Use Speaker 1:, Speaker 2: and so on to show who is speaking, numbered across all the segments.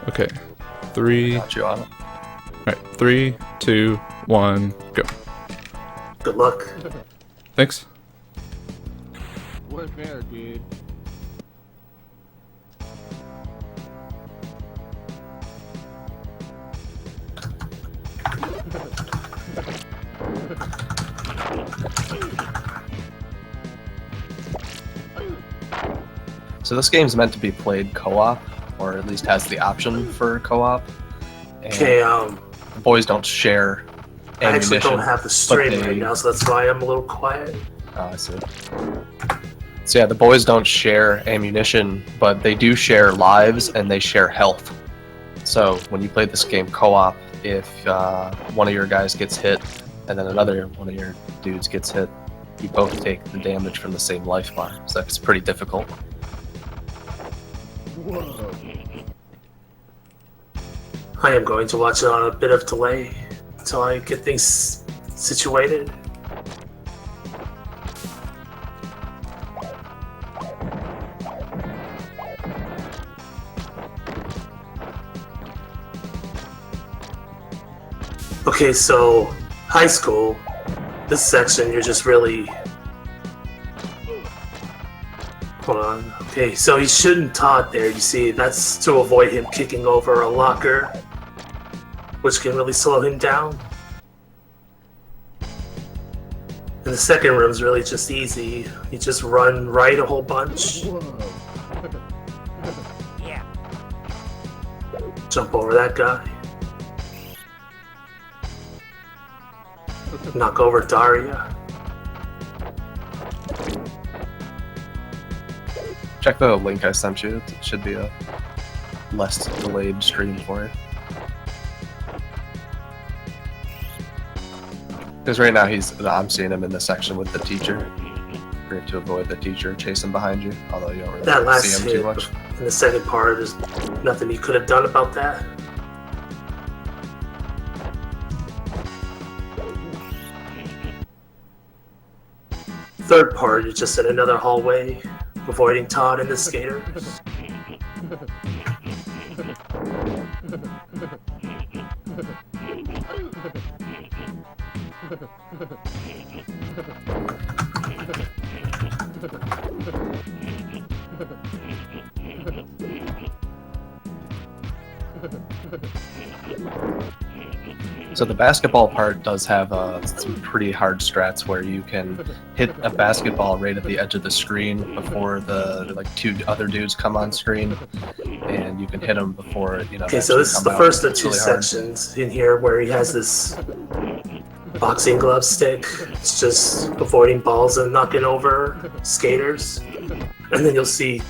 Speaker 1: Okay. 3.
Speaker 2: Got you on it.
Speaker 1: Alright. 3, 2, 1, go.
Speaker 3: Good luck.
Speaker 1: Thanks.
Speaker 4: What better, dude?
Speaker 2: So this game's meant to be played co-op, or at least has the option for co-op.
Speaker 3: Okay,
Speaker 2: The boys don't share
Speaker 3: I actually
Speaker 2: ammunition.
Speaker 3: don't have the stream
Speaker 2: they-
Speaker 3: right now, so that's why I'm a little quiet.
Speaker 2: Oh, I see. So yeah, the boys don't share ammunition, but they do share lives and they share health. So when you play this game co-op, if one of your guys gets hit and then another one of your dudes gets hit, you both take the damage from the same life bar. So that's pretty difficult.
Speaker 4: Whoa.
Speaker 3: I am going to watch it on a bit of delay until I get things situated. Okay, so high school, this section you're just really... Hold on. Okay, so he shouldn't taunt there, you see, that's to avoid him kicking over a locker, which can really slow him down. And the second room's really just easy. You just run right a whole bunch,
Speaker 4: Whoa.
Speaker 3: jump over that guy, knock over Daria.
Speaker 2: Check the link I sent you. It should be a less delayed stream for you. Because right now I'm seeing him in the section with the teacher. Great to avoid the teacher chasing behind you, although you don't really
Speaker 3: That last
Speaker 2: see him
Speaker 3: hit
Speaker 2: too much.
Speaker 3: in the second part, there's nothing you could have done about that. Third part, you're just in another hallway, avoiding Todd and the skaters.
Speaker 2: So the basketball part does have some pretty hard strats where you can hit a basketball right at the edge of the screen before the two other dudes come on screen, and you can hit them before
Speaker 3: Okay, so this is the first of two sections in here where he has this boxing glove stick. It's just avoiding balls and knocking over skaters. And then you'll see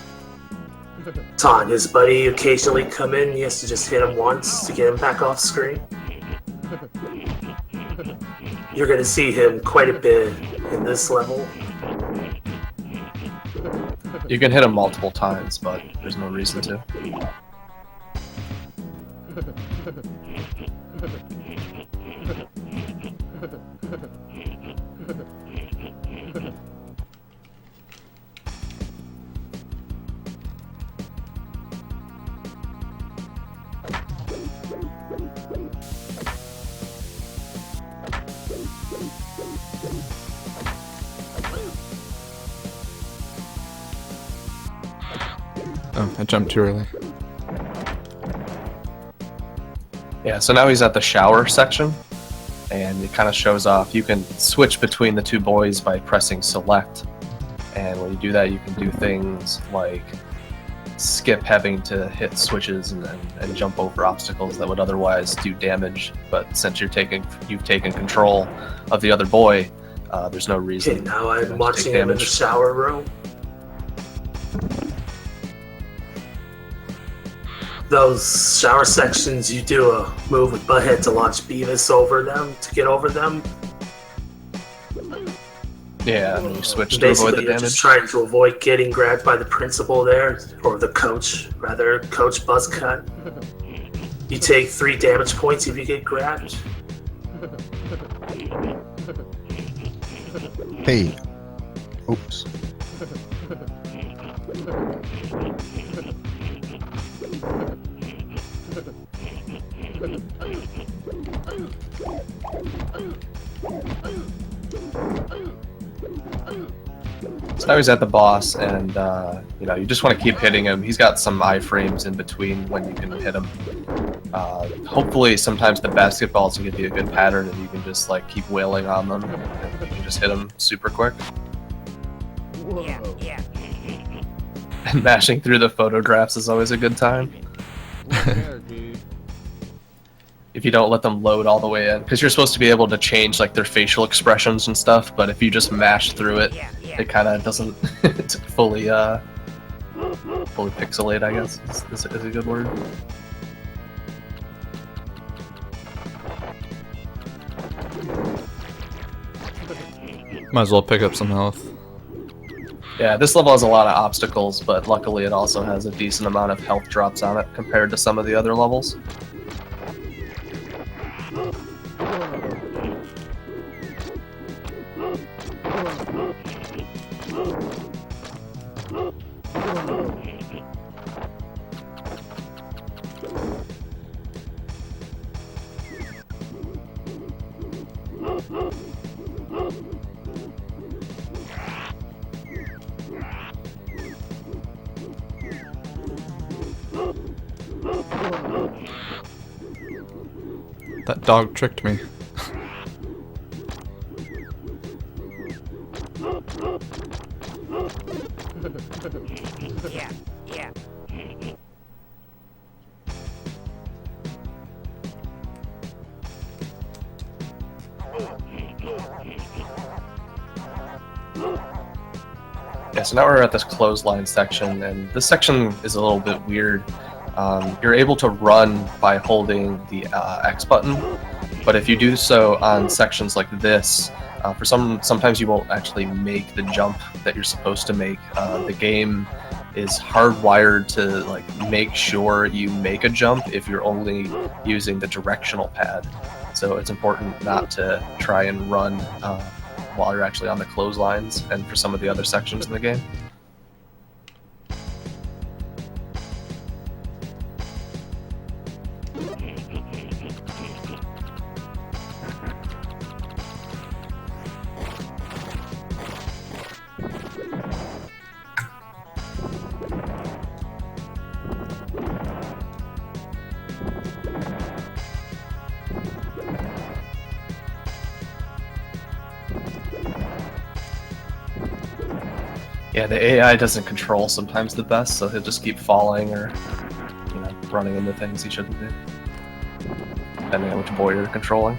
Speaker 3: Todd, his buddy, occasionally come in. He has to just hit him once to get him back off screen. You're going to see him quite a bit in this level.
Speaker 2: You can hit him multiple times, but there's no reason to.
Speaker 1: Oh, I jumped too early.
Speaker 2: Yeah, so now he's at the shower section, and it kind of shows off. You can switch between the two boys by pressing select, and when you do that, you can do things like skip having to hit switches and jump over obstacles that would otherwise do damage. But since you've taken control of the other boy, there's no reason.
Speaker 3: Okay, now I'm
Speaker 2: to
Speaker 3: watching
Speaker 2: take
Speaker 3: him in the
Speaker 2: damage.
Speaker 3: shower room. Those shower sections, you do a move with Butthead to launch Beavis over them to get over them.
Speaker 2: Yeah, and then you switch to avoid
Speaker 3: Basically,
Speaker 2: the
Speaker 3: you're
Speaker 2: damage.
Speaker 3: just trying to avoid getting grabbed by the principal there, or the coach, rather, Coach Buzzcut. You take 3 damage points if you get grabbed.
Speaker 5: Hey. Oops.
Speaker 2: So now he's at the boss, and you know, you just want to keep hitting him. He's got some iframes in between when you can hit him. Hopefully, sometimes the basketballs can give you a good pattern, and you can just like keep wailing on them, and you can just hit them super quick.
Speaker 4: Whoa.
Speaker 2: And mashing through the photographs is always a good time.
Speaker 4: What's there, dude?
Speaker 2: If you don't let them load all the way in, because you're supposed to be able to change like their facial expressions and stuff, but if you just mash through it, it kind of doesn't fully pixelate, I guess is a good word.
Speaker 1: Might as well pick up some health.
Speaker 2: Yeah, this level has a lot of obstacles, but luckily it also has a decent amount of health drops on it compared to some of the other levels.
Speaker 1: That dog tricked me.
Speaker 2: Yeah, so now we're at this clothesline section, and this section is a little bit weird. You're able to run by holding the X button, but if you do so on sections like this, sometimes you won't actually make the jump that you're supposed to make. The game is hardwired to like make sure you make a jump if you're only using the directional pad. So it's important not to try and run while you're actually on the clotheslines and for some of the other sections in the game. Yeah, the AI doesn't control sometimes the best, so he'll just keep falling or, you know, running into things he shouldn't do, depending on which boy you're controlling.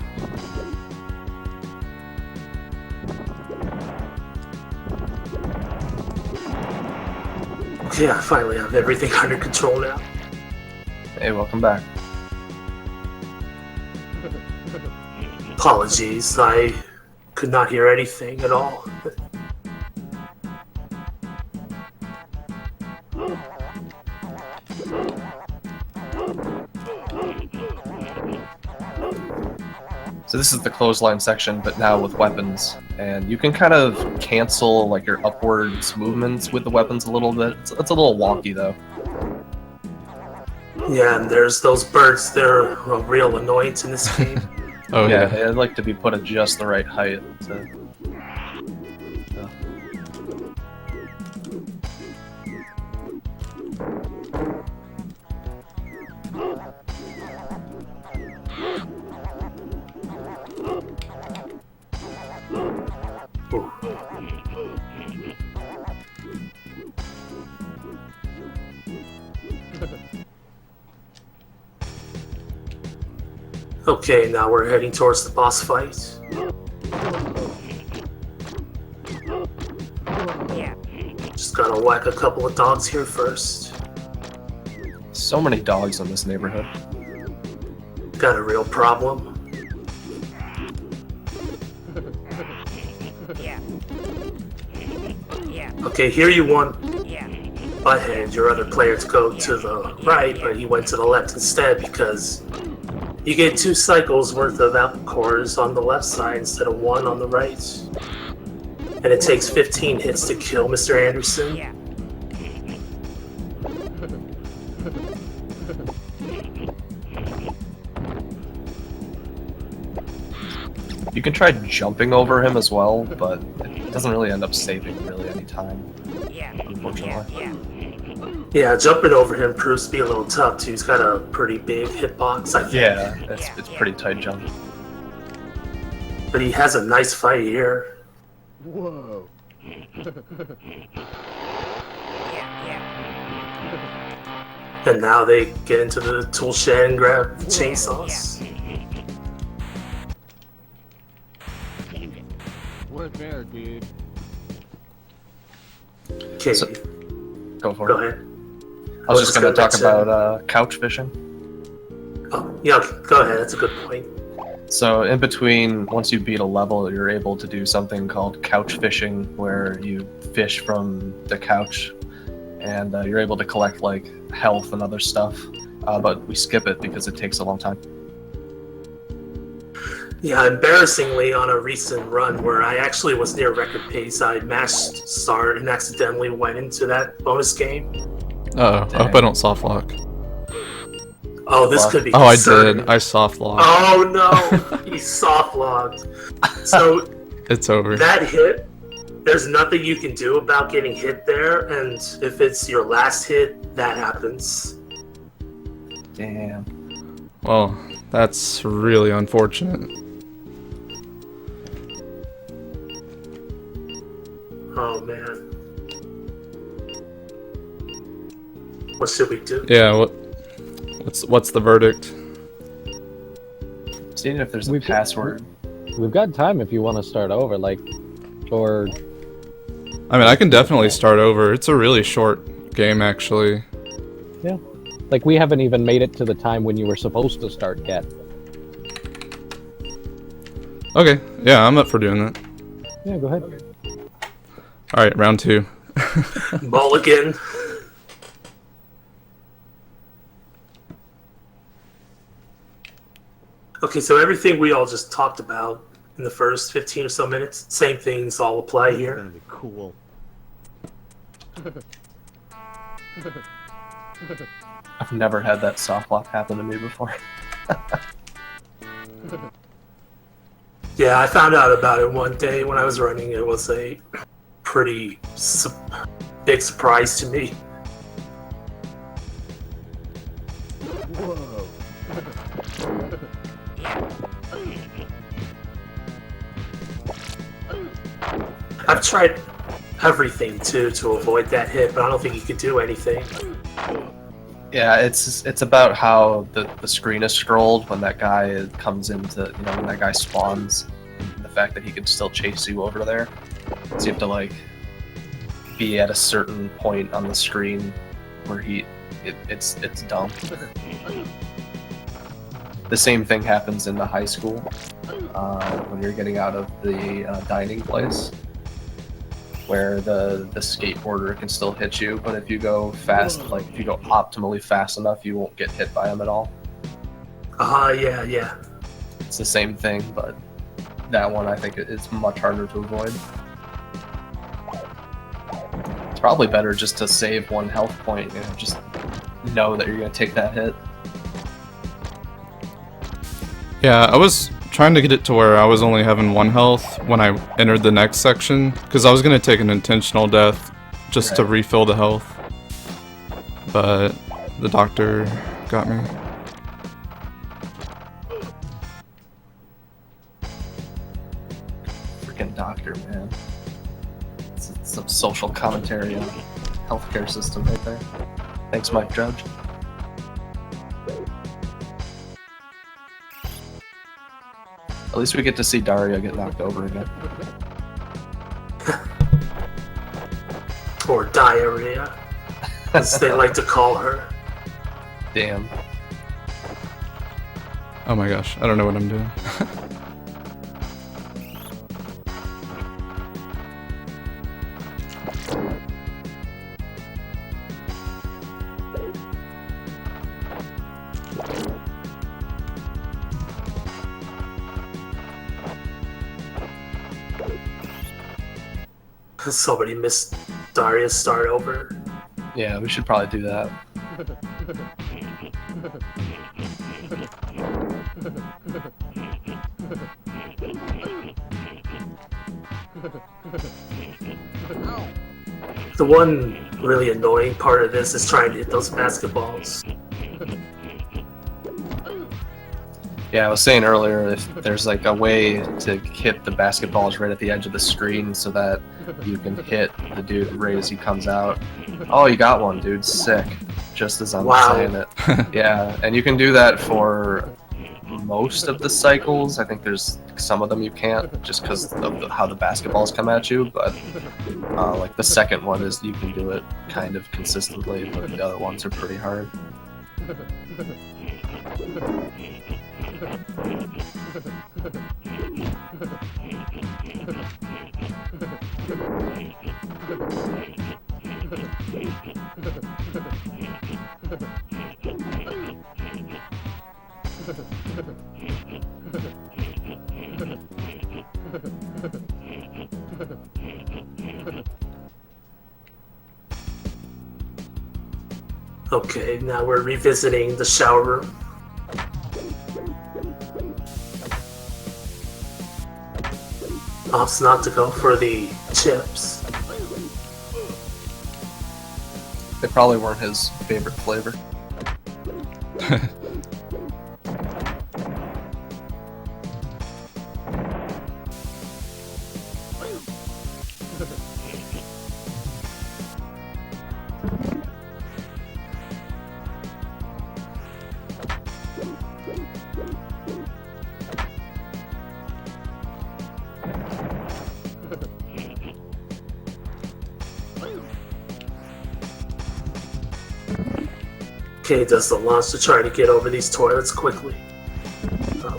Speaker 3: Yeah, I finally have everything under control now.
Speaker 2: Hey, welcome back.
Speaker 3: Apologies, I could not hear anything at all.
Speaker 2: So this is the clothesline section, but now with weapons, and you can kind of cancel like your upwards movements with the weapons a little bit. It's a little wonky though.
Speaker 3: Yeah, and there's those birds, they're a real annoyance in this game.
Speaker 1: Oh
Speaker 2: Yeah,
Speaker 1: yeah.
Speaker 2: they'd like to be put at just the right height.
Speaker 3: Okay, now we're heading towards the boss fight. Just gotta whack a couple of dogs here first.
Speaker 2: So many dogs in this neighborhood.
Speaker 3: Got a real problem. Okay, here you want Butthead, your other player, to go to the right, but he went to the left instead because you get 2 cycles worth of apple cores on the left side instead of 1 on the right. And it takes 15 hits to kill Mr. Anderson.
Speaker 2: You can try jumping over him as well, but doesn't really end up saving really any time, unfortunately.
Speaker 3: Yeah, jumping over him proves to be a little tough too. He's got a pretty big hitbox, I think.
Speaker 2: Yeah, it's pretty tight jump.
Speaker 3: But he has a nice fight here.
Speaker 4: Whoa.
Speaker 3: And now they get into the tool shed and grab chainsaws.
Speaker 4: We're there, dude.
Speaker 3: Okay,
Speaker 2: So- Go for
Speaker 3: go
Speaker 2: it.
Speaker 3: ahead.
Speaker 2: I was just going to talk
Speaker 3: mention-
Speaker 2: about couch fishing.
Speaker 3: Oh, yeah, go ahead. That's a good point.
Speaker 2: So in between, once you beat a level, you're able to do something called couch fishing, where you fish from the couch, and you're able to collect like health and other stuff. But we skip it because it takes a long time.
Speaker 3: Yeah, embarrassingly, on a recent run where I actually was near record pace, I mashed start and accidentally went into that bonus game.
Speaker 1: Uh-oh, I hope I don't soft lock.
Speaker 3: Oh, this could be
Speaker 1: Oh, I
Speaker 3: concerning.
Speaker 1: did. I soft locked.
Speaker 3: Oh no, he soft logged. So
Speaker 1: It's over.
Speaker 3: that hit, there's nothing you can do about getting hit there, and if it's your last hit, that happens.
Speaker 2: Damn.
Speaker 1: Well, that's really unfortunate.
Speaker 3: Oh man. What should we do?
Speaker 1: Yeah, what's the verdict?
Speaker 2: Seeing if there's a
Speaker 6: We've got-
Speaker 2: password.
Speaker 6: We've got time if you want to start over, like, or
Speaker 1: I mean, I can definitely start over. It's a really short game, actually.
Speaker 6: like we haven't even made it to the time when you were supposed to start yet.
Speaker 1: Okay, yeah, I'm up for doing that.
Speaker 6: Yeah, go ahead.
Speaker 1: Alright, round 2.
Speaker 3: Mulligan. Okay, so everything we all just talked about in the first 15 or so minutes, same things all apply
Speaker 4: It's
Speaker 3: here.
Speaker 4: gonna be cool.
Speaker 2: I've never had that soft lock happen to me before.
Speaker 3: Yeah, I found out about it one day when I was running. It was a pretty big surprise to me.
Speaker 4: Whoa.
Speaker 3: I've tried everything to avoid that hit, but I don't think you could do anything.
Speaker 2: Yeah, it's about how the screen is scrolled when that guy comes into, when that guy spawns. The fact that he can still chase you over there. So you have to like be at a certain point on the screen where it's dumb. The same thing happens in the high school when you're getting out of the dining place, where the skateboarder can still hit you, but if you go fast, like if you go optimally fast enough, you won't get hit by him at all.
Speaker 3: Yeah.
Speaker 2: It's the same thing, but that one I think it's much harder to avoid. It's probably better just to save one health point, just know that you're gonna take that hit.
Speaker 1: Yeah, I was trying to get it to where I was only having 1 health when I entered the next section, because I was going to take an intentional death just to
Speaker 2: Right.
Speaker 1: refill the health. But the doctor got me.
Speaker 2: Freaking doctor, man. It's some social commentary on healthcare system right there. Thanks, Mike Judge. At least we get to see Daria get knocked over again.
Speaker 3: Or diarrhea, as they like to call her.
Speaker 2: Damn.
Speaker 1: Oh my gosh, I don't know what I'm doing.
Speaker 3: Somebody missed Daria's start over.
Speaker 2: Yeah, we should probably do that.
Speaker 3: The one really annoying part of this is trying to hit those basketballs.
Speaker 2: Yeah, I was saying earlier, if there's like a way to hit the basketballs right at the edge of the screen so that you can hit the dude right as he comes out. Oh, you got one, dude. Sick. Just as I'm
Speaker 3: Wow.
Speaker 2: saying it. Yeah, and you can do that for most of the cycles. I think there's some of them you can't just because of how the basketballs come at you, but like the second one is you can do it kind of consistently, but the other ones are pretty hard.
Speaker 3: Okay, now we're revisiting the shower room. Opts not to go for the chips.
Speaker 2: They probably weren't his favorite flavor.
Speaker 3: Okay, does the launch to try to get over these toilets quickly. Oh.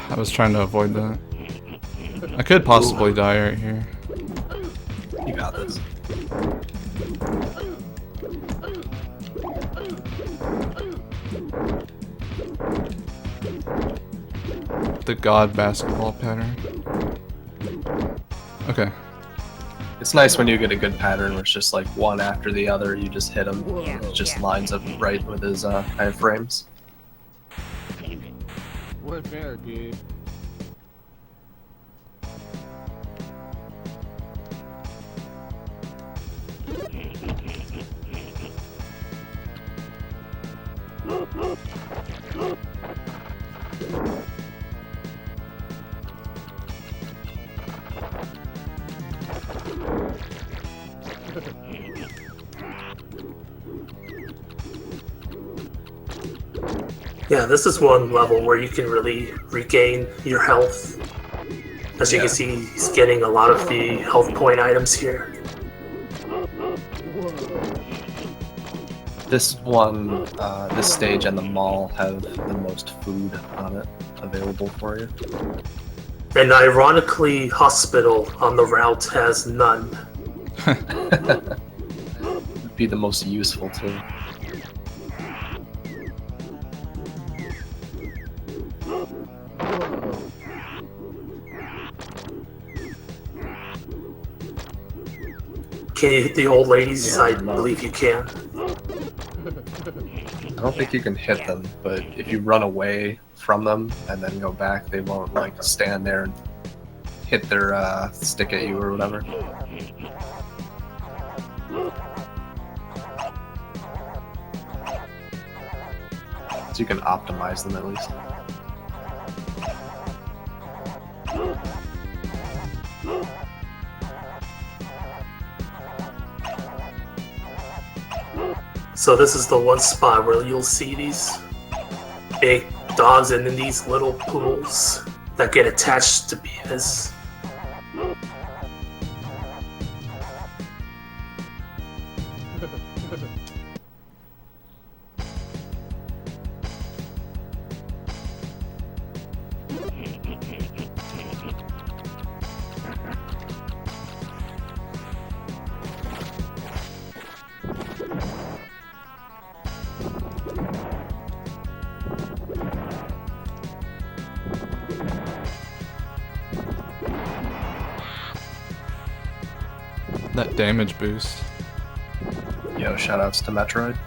Speaker 1: I was trying to avoid that. I could possibly die right here.
Speaker 2: You got this.
Speaker 1: The god basketball pattern. Okay.
Speaker 2: It's nice when you get a good pattern where it's just like one after the other, you just hit him. It just lines up right with his iframes.
Speaker 4: What bear, dude?
Speaker 3: Yeah, this is one level where you can really regain your health. As you can see, he's getting a lot of the health point items here.
Speaker 2: This one, this stage and the mall have the most food on it available for you.
Speaker 3: And ironically, Hospital on the route has none.
Speaker 2: Would be the most useful too.
Speaker 3: Can you hit the old ladies? I believe you can.
Speaker 2: I don't think you can hit them, but if you run away from them and then go back, they won't like stand there and hit their stick at you or whatever. So you can optimize them at least.
Speaker 3: So this is the one spot where you'll see these big dogs and then these little poodles that get attached to Beavis.
Speaker 1: That damage boost.
Speaker 2: Yo, shoutouts to Metroid.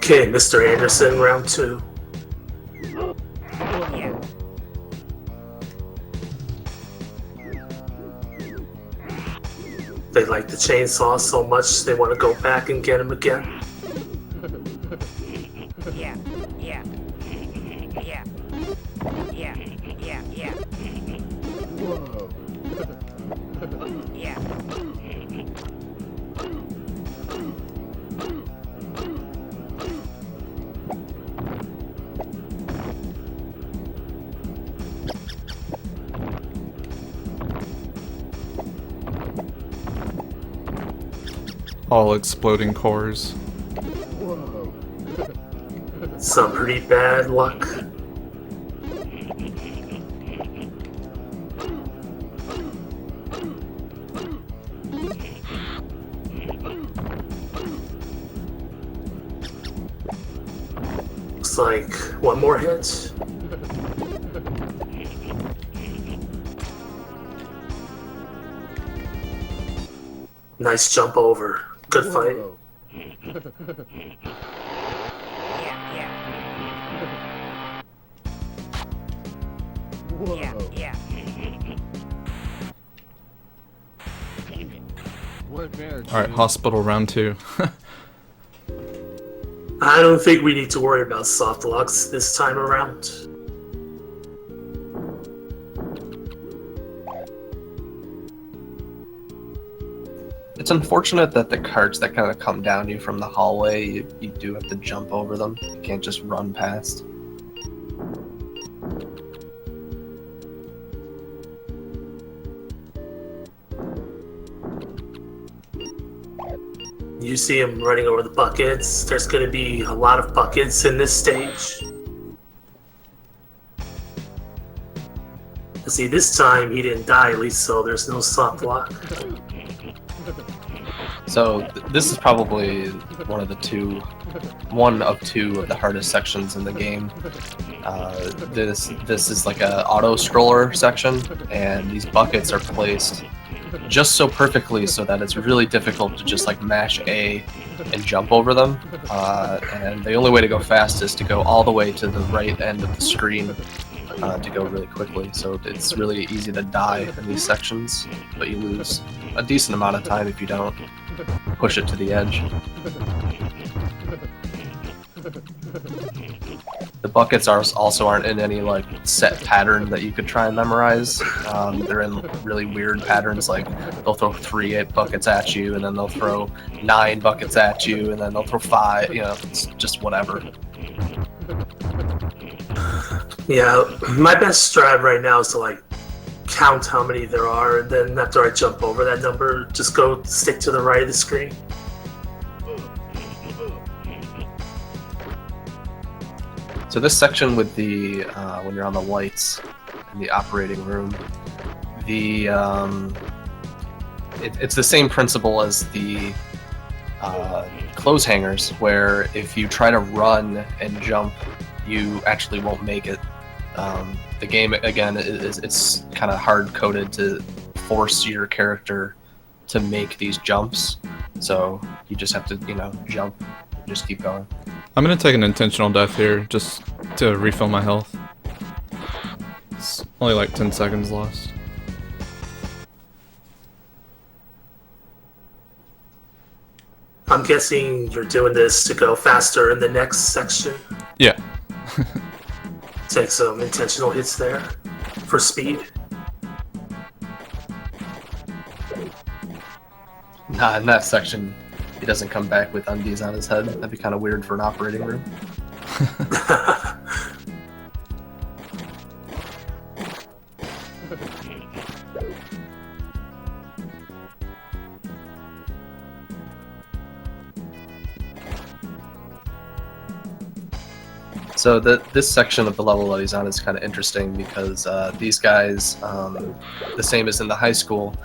Speaker 3: Okay, Mr. Anderson, round 2. They like the chainsaw so much they want to go back and get him again.
Speaker 4: Whoa.
Speaker 1: All exploding cores.
Speaker 4: Whoa.
Speaker 3: Some pretty bad luck. Looks like one more hit. Nice jump over. Good fight.
Speaker 4: Whoa. Whoa. What advantage?
Speaker 1: Alright, hospital round 2.
Speaker 3: I don't think we need to worry about soft locks this time around.
Speaker 2: It's unfortunate that the carts that kind of come down you from the hallway, you do have to jump over them. You can't just run past.
Speaker 3: You see him running over the buckets. There's going to be a lot of buckets in this stage. See, this time he didn't die, at least, so there's no soft lock.
Speaker 2: So this is probably one of two of the hardest sections in the game. This is like a auto scroller section, and these buckets are placed just so perfectly so that it's really difficult to just like mash A and jump over them. And the only way to go fast is to go all the way to the right end of the screen to go really quickly. So it's really easy to die in these sections, but you lose a decent amount of time if you don't push it to the edge. The buckets also aren't in any like set pattern that you could try and memorize. They're in really weird patterns, like they'll throw 3 buckets at you, and then they'll throw 9 buckets at you, and then they'll throw 5. You know, it's just whatever.
Speaker 3: Yeah, my best strat right now is to like count how many there are, and then after I jump over that number, just go stick to the right of the screen.
Speaker 2: So this section with the when you're on the lights in the operating room, it's the same principle as the clothes hangers, where if you try to run and jump, you actually won't make it The game again it's kind of hard coded to force your character to make these jumps, so you just have to jump, just keep going.
Speaker 1: I'm gonna take an intentional death here just to refill my health. It's only like 10 seconds lost.
Speaker 3: I'm guessing you're doing this to go faster in the next section.
Speaker 1: Yeah.
Speaker 3: Take some intentional hits there for speed.
Speaker 2: Nah, in that section, he doesn't come back with undies on his head. That'd be kind of weird for an operating room. So this section of the level that he's on is kind of interesting because these guys, the same as in the high school,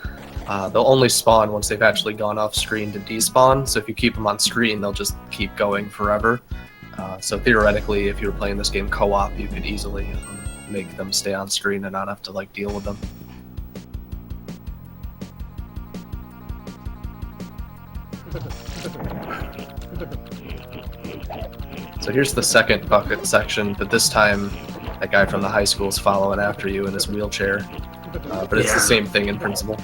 Speaker 2: they'll only spawn once they've actually gone off screen to despawn. So if you keep them on screen, they'll just keep going forever. So theoretically, if you were playing this game co-op, you could easily make them stay on screen and not have to like deal with them. So here's the second bucket section, but this time that guy from the high school is following after you in his wheelchair. But it's the same thing in principle.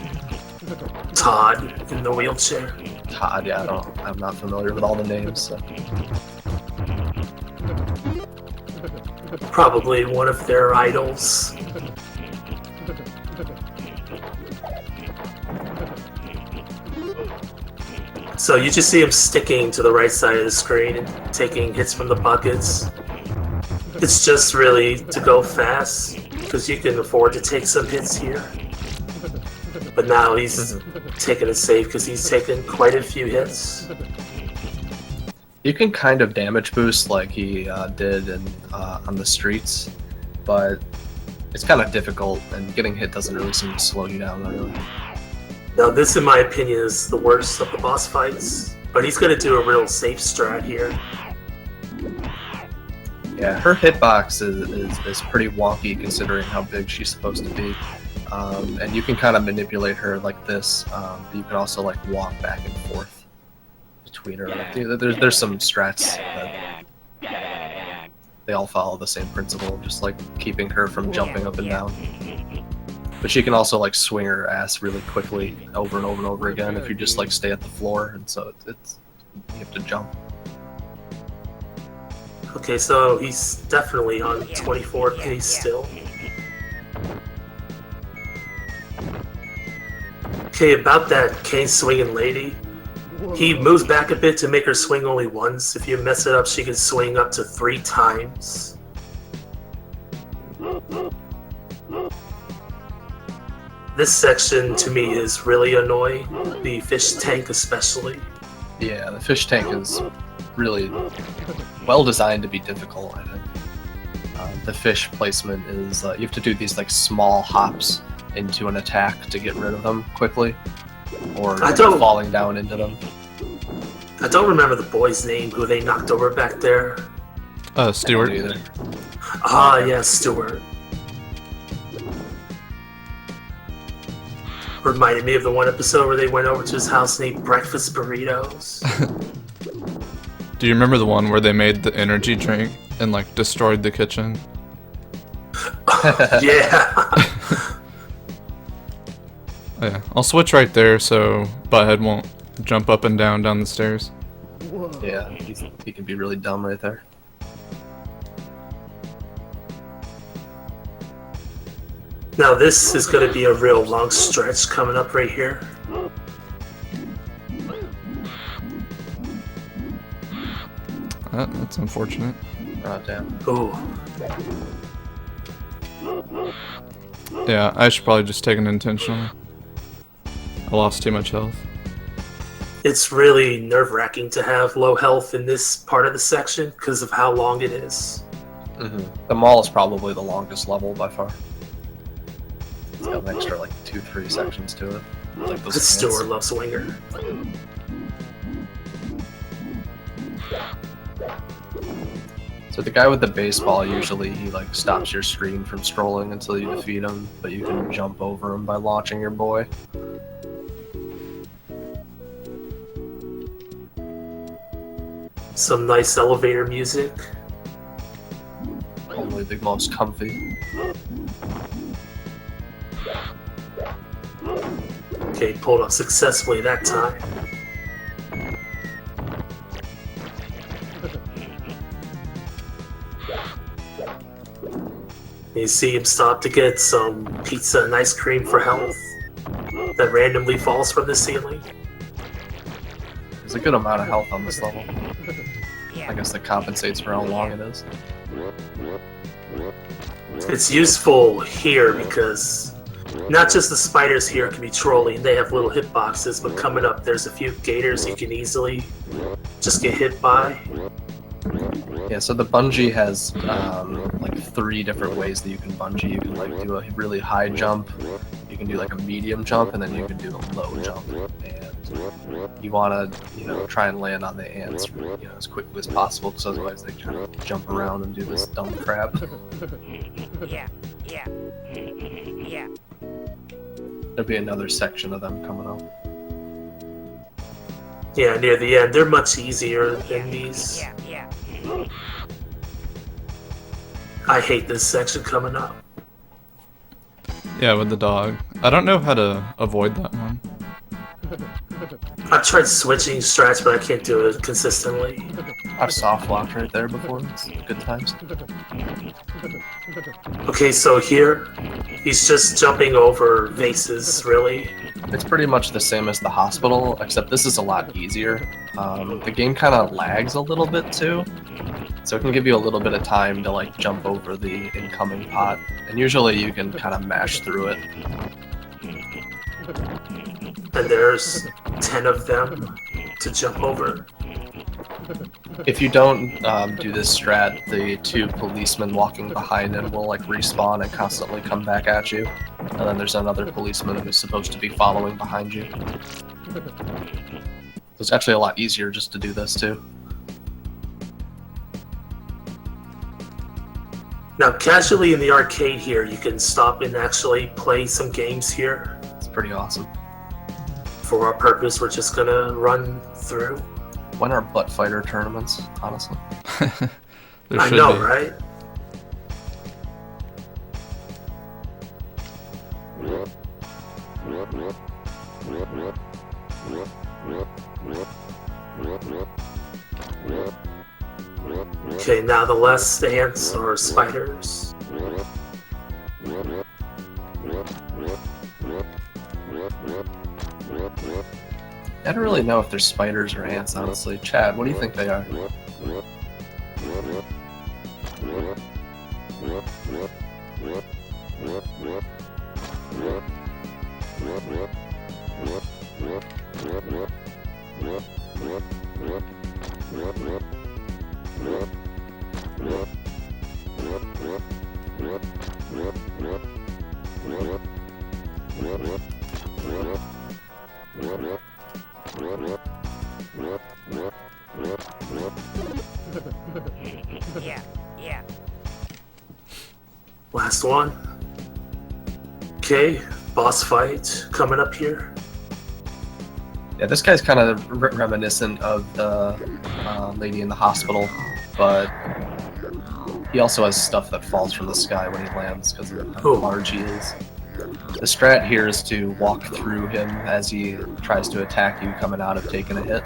Speaker 3: Todd in the wheelchair.
Speaker 2: Todd, yeah, I'm not familiar with all the names. So.
Speaker 3: Probably one of their idols. So you just see him sticking to the right side of the screen and taking hits from the buckets. It's just really to go fast, because you can afford to take some hits here. But now he's taking it safe because he's taken quite a few hits.
Speaker 2: You can kind of damage boost like he did on the streets, but it's kind of difficult, and getting hit doesn't really seem to slow you down, really.
Speaker 3: Now this, in my opinion, is the worst of the boss fights, but he's going to do a real safe strat here.
Speaker 2: Yeah, her hitbox is pretty wonky considering how big she's supposed to be. And you can kind of manipulate her like this, but you can also like walk back and forth between her. Like, there's some strats that they all follow the same principle, just like keeping her from jumping up and down. But she can also like swing her ass really quickly over and over and over again if you just like stay at the floor, and so it's you have to jump.
Speaker 3: Okay, so he's definitely on 24 pace still. Okay, about that cane swinging lady. He moves back a bit to make her swing only once. If you mess it up, she can swing up to 3 times. This section, to me, is really annoying. The fish tank especially.
Speaker 2: Yeah, the fish tank is really well designed to be difficult, I think. The fish placement is, you have to do these like small hops into an attack to get rid of them quickly, or falling down into them.
Speaker 3: I don't remember the boy's name who they knocked over back there.
Speaker 1: Stewart.
Speaker 3: Ah, yeah, Stewart. Reminded me of the one episode where they went over to his house and ate breakfast burritos.
Speaker 1: Do you remember the one where they made the energy drink and like destroyed the kitchen?
Speaker 3: Yeah.
Speaker 1: Oh, yeah, I'll switch right there so Butthead won't jump up and down the stairs.
Speaker 2: Yeah, he can be really dumb right there.
Speaker 3: Now this is going to be a real long stretch coming up right here.
Speaker 1: That's unfortunate.
Speaker 2: Oh, damn.
Speaker 3: Ooh.
Speaker 1: Yeah, I should probably just take an intentional. I lost too much health.
Speaker 3: It's really nerve-wracking to have low health in this part of the section because of how long it is.
Speaker 2: The mall is probably the longest level by far. It's got an extra like 2-3 sections to it. Like those
Speaker 3: Stewart loves Winger.
Speaker 2: It's So the guy with the baseball, usually he like stops your screen from scrolling until you defeat him, but you can jump over him by launching your boy.
Speaker 3: Some nice elevator music.
Speaker 2: Only the most comfy.
Speaker 3: Okay, pulled up successfully that time. You see him stop to get some pizza and ice cream for health that randomly falls from the ceiling.
Speaker 2: There's a good amount of health on this level. I guess that compensates for how long it is.
Speaker 3: It's useful here because not just the spiders here can be trolling, they have little hitboxes, but coming up there's a few gators you can easily just get hit by.
Speaker 2: Yeah, so the bungee has like 3 different ways that you can bungee. You can like do a really high jump, you can do like a medium jump, and then you can do a low jump. And you want to, try and land on the ants, as quickly as possible, because otherwise they kind of jump around and do this dumb crap.
Speaker 7: Yeah.
Speaker 2: There'll be another section of them coming up.
Speaker 3: Yeah, near the end, they're much easier than these.
Speaker 7: Yeah.
Speaker 3: I hate this section coming up.
Speaker 1: Yeah, with the dog. I don't know how to avoid that one.
Speaker 3: I've tried switching strats, but I can't do it consistently.
Speaker 2: I've soft locked right there before. It's good times.
Speaker 3: Okay, so here, he's just jumping over vases, really.
Speaker 2: It's pretty much the same as the hospital, except this is a lot easier. The game kind of lags a little bit too, so it can give you a little bit of time to like jump over the incoming pot, and usually you can kind of mash through it.
Speaker 3: And there's 10 of them to jump over.
Speaker 2: If you don't do this strat, the 2 policemen walking behind him will like respawn and constantly come back at you. And then there's another policeman who's supposed to be following behind you. It's actually a lot easier just to do this too.
Speaker 3: Now, casually in the arcade here, you can stop and actually play some games here.
Speaker 2: It's pretty awesome.
Speaker 3: For our purpose, we're just gonna run through.
Speaker 2: When are butt fighter tournaments, honestly?
Speaker 1: There
Speaker 3: I
Speaker 1: should
Speaker 3: know,
Speaker 1: be.
Speaker 3: right? Okay, now the last ants or spiders.
Speaker 2: I don't really know if they're spiders or ants, honestly. Chad, what do you think they are?
Speaker 7: Yeah.
Speaker 3: Last one. Okay, boss fight coming up here.
Speaker 2: Yeah, this guy's kind of reminiscent of the lady in the hospital, but he also has stuff that falls from the sky when he lands because of how large he is. The strat here is to walk through him as he tries to attack you coming out of taking a hit.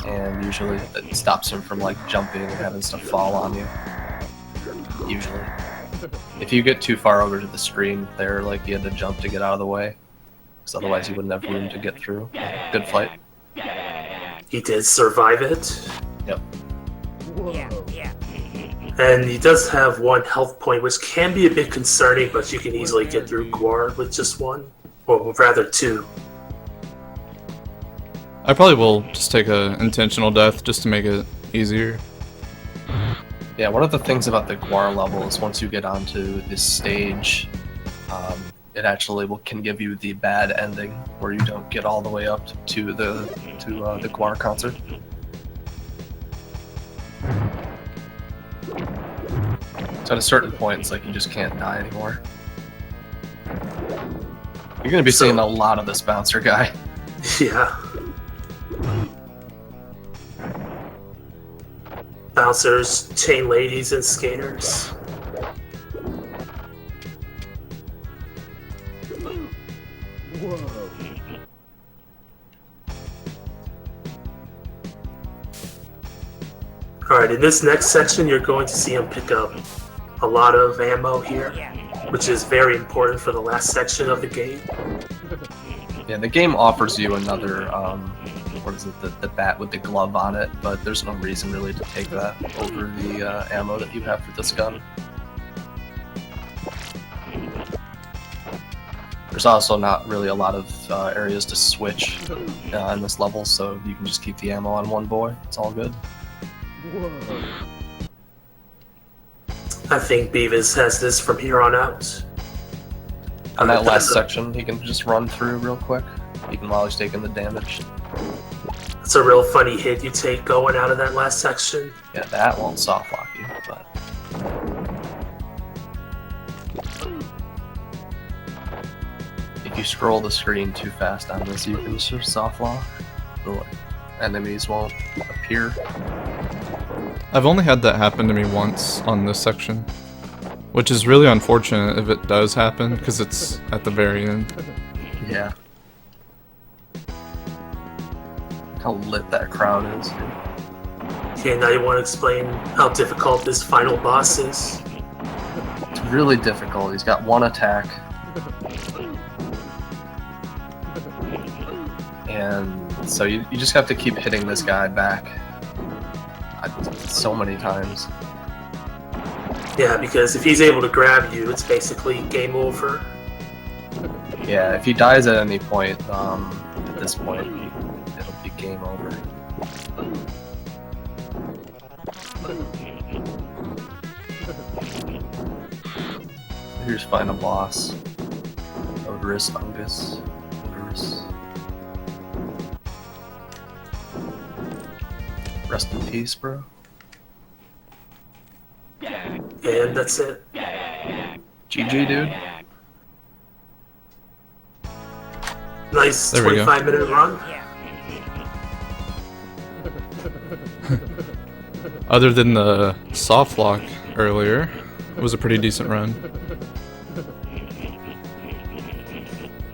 Speaker 2: And usually it stops him from like jumping and having stuff fall on you. Usually. If you get too far over to the screen there, like you had to jump to get out of the way. Because otherwise you wouldn't have room to get through. Good fight.
Speaker 3: He did survive it.
Speaker 2: Yep.
Speaker 7: Yeah.
Speaker 3: And he does have 1 health point, which can be a bit concerning, but you can easily get through Gwar with just 1. Or rather 2.
Speaker 1: I probably will just take a intentional death just to make it easier.
Speaker 2: Yeah, one of the things about the Gwar level is once you get onto this stage, it actually can give you the bad ending where you don't get all the way up to the Gwar concert. So at a certain point, it's like you just can't die anymore. You're gonna be seeing a lot of this bouncer guy.
Speaker 3: Yeah. Bouncers, chain ladies, and skaters.
Speaker 4: Whoa.
Speaker 3: Alright, in this next section, you're going to see him pick up a lot of ammo here, which is very important for the last section of the game.
Speaker 2: Yeah, the game offers you another, what is it, the bat with the glove on it, but there's no reason really to take that over the ammo that you have for this gun. There's also not really a lot of areas to switch in this level, so you can just keep the ammo on one boy. It's all good.
Speaker 4: Whoa.
Speaker 3: I think Beavis has this from here on out.
Speaker 2: On that last section, he can just run through real quick, even while he's taking the damage.
Speaker 3: It's a real funny hit you take going out of that last section.
Speaker 2: Yeah, that won't soft lock you, but... if you scroll the screen too fast on this, you can just soft lock. The enemies won't appear.
Speaker 1: I've only had that happen to me once on this section, which is really unfortunate if it does happen, because it's at the very end.
Speaker 2: Yeah. Look how lit that crowd is.
Speaker 3: Okay, now you want to explain how difficult this final boss is?
Speaker 2: It's really difficult. He's got one attack. And so you just have to keep hitting this guy back so many times.
Speaker 3: Yeah, because if he's able to grab you, it's basically game over.
Speaker 2: Yeah, if he dies at any point, at this point, it'll be game over. Here's final boss. Odorous fungus. Odorous. Rest in peace, bro.
Speaker 3: And that's it.
Speaker 2: GG, dude.
Speaker 3: Nice
Speaker 1: There we go.
Speaker 3: 25-minute run.
Speaker 1: Other than the soft lock earlier, it was a pretty decent run.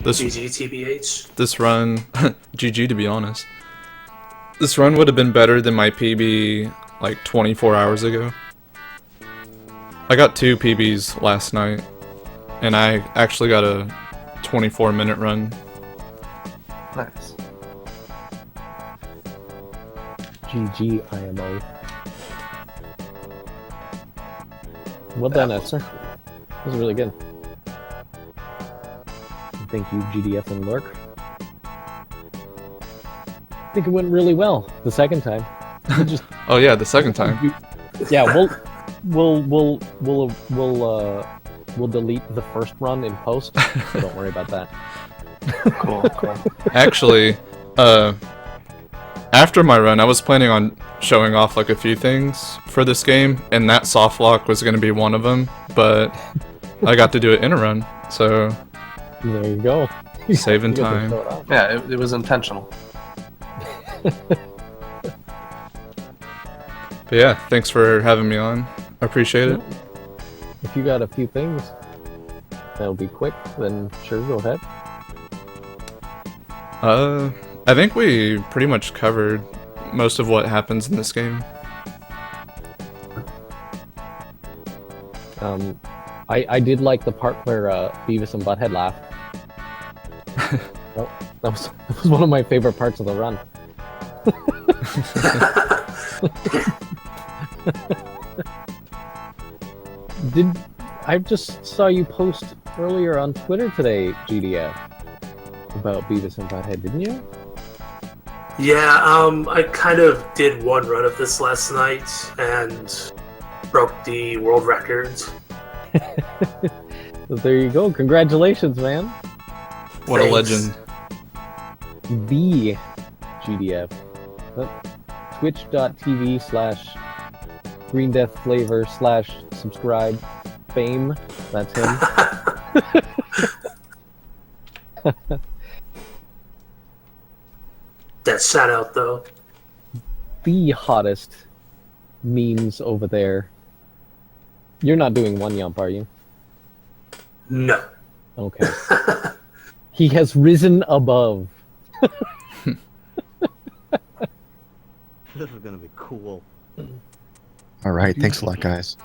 Speaker 1: This
Speaker 3: GG TBH.
Speaker 1: this run, GG to be honest. This run would have been better than my PB like 24 hours ago. I got 2 PBs last night, and I actually got a 24-minute run.
Speaker 2: Nice.
Speaker 6: GG IMO. Well done, Esther. That was really good. Thank you, GDF and Lurk. I think it went really well the second time. Just
Speaker 1: Oh yeah, the second time.
Speaker 6: yeah, we'll delete the first run in post. So don't worry about that.
Speaker 2: Cool, cool.
Speaker 1: Actually, after my run, I was planning on showing off like a few things for this game, and that soft lock was going to be one of them, but I got to do it in a run, so
Speaker 6: There you go.
Speaker 1: saving
Speaker 6: You get to
Speaker 1: time.
Speaker 6: show it off.
Speaker 2: Yeah, it was intentional.
Speaker 1: But yeah, thanks for having me on. I appreciate it.
Speaker 6: If you got a few things that'll be quick, then sure, go ahead.
Speaker 1: I think we pretty much covered most of what happens in this game.
Speaker 6: I did like the part where Beavis and Butthead laughed. Oh, that was one of my favorite parts of the run. I just saw you post earlier on Twitter today, GDF, about Beavis and Butthead, didn't you?
Speaker 3: Yeah, I kind of did one run of this last night and broke the world record.
Speaker 6: So there you go. Congratulations, man.
Speaker 1: What a
Speaker 3: Thanks.
Speaker 1: legend.
Speaker 6: The GDF. Twitch.tv/ Green Death flavor / subscribe fame. That's him.
Speaker 3: That shout out though.
Speaker 6: The hottest memes over there. You're not doing one yump, are you?
Speaker 3: No.
Speaker 6: Okay. He has risen above.
Speaker 4: This is gonna be cool.
Speaker 5: All right. Thanks a lot, guys.